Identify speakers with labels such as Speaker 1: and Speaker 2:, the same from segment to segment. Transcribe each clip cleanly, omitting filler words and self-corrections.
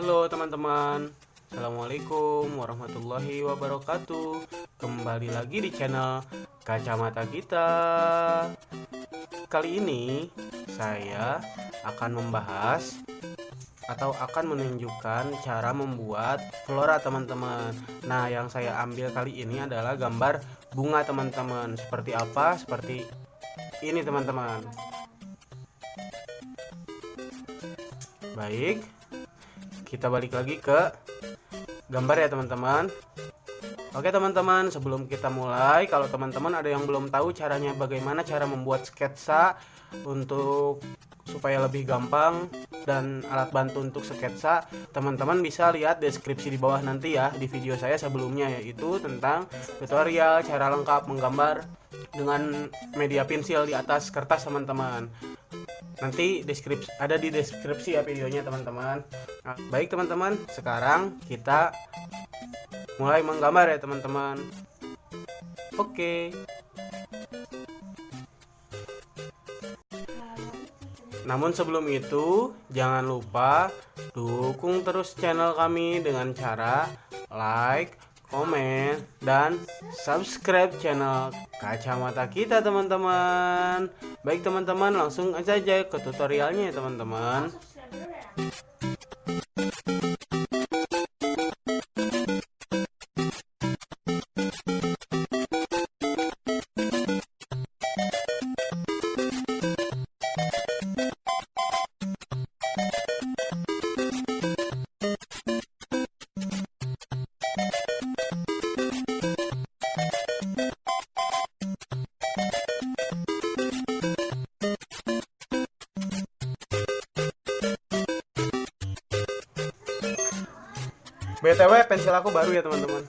Speaker 1: Halo teman-teman, Assalamualaikum warahmatullahi wabarakatuh. Kembali lagi di channel Kacamata kita. Kali ini saya akan membahas atau akan menunjukkan cara membuat Flora teman-teman. Nah, yang saya ambil kali ini adalah gambar bunga teman-teman. Seperti apa? Seperti ini teman-teman. Baik, kita balik lagi ke gambar ya teman-teman. Oke teman-teman, sebelum kita mulai, kalau teman-teman ada yang belum tahu caranya bagaimana cara membuat sketsa untuk supaya lebih gampang dan alat bantu untuk sketsa, teman-teman bisa lihat deskripsi di bawah nanti ya, di video saya sebelumnya, yaitu tentang tutorial cara lengkap menggambar dengan media pensil di atas kertas teman-teman. Nanti ada di deskripsi ya videonya teman-teman. Nah, baik teman-teman, sekarang kita mulai menggambar ya teman-teman. Oke. Namun sebelum itu, jangan lupa dukung terus channel kami dengan cara like, komen, dan subscribe channel Kacamata kita teman-teman. Baik teman-teman, langsung aja ke tutorialnya ya teman-teman. BTW pensil aku baru ya teman-teman.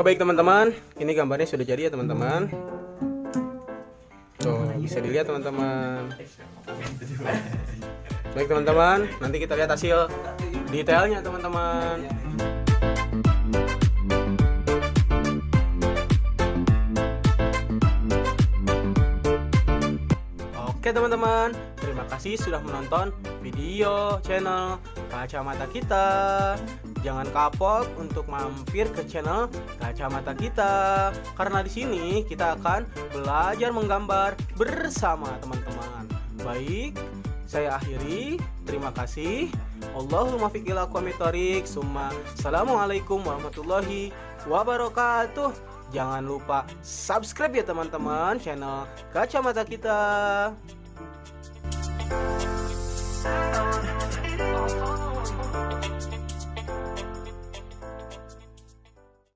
Speaker 1: Oke baik teman-teman, ini gambarnya sudah jadi ya teman-teman. Tuh bisa dilihat teman-teman. Baik teman-teman, nanti kita lihat hasil detailnya teman-teman. Oke teman-teman, terima kasih sudah menonton video channel Kacamata kita. Jangan kapok untuk mampir ke channel Kacamata kita, karena di sini kita akan belajar menggambar bersama teman-teman. Baik, saya akhiri. Terima kasih. Allahumma fiq ila aqwamit thoriq. Assalamualaikum warahmatullahi wabarakatuh. Jangan lupa subscribe ya teman-teman channel Kacamata kita.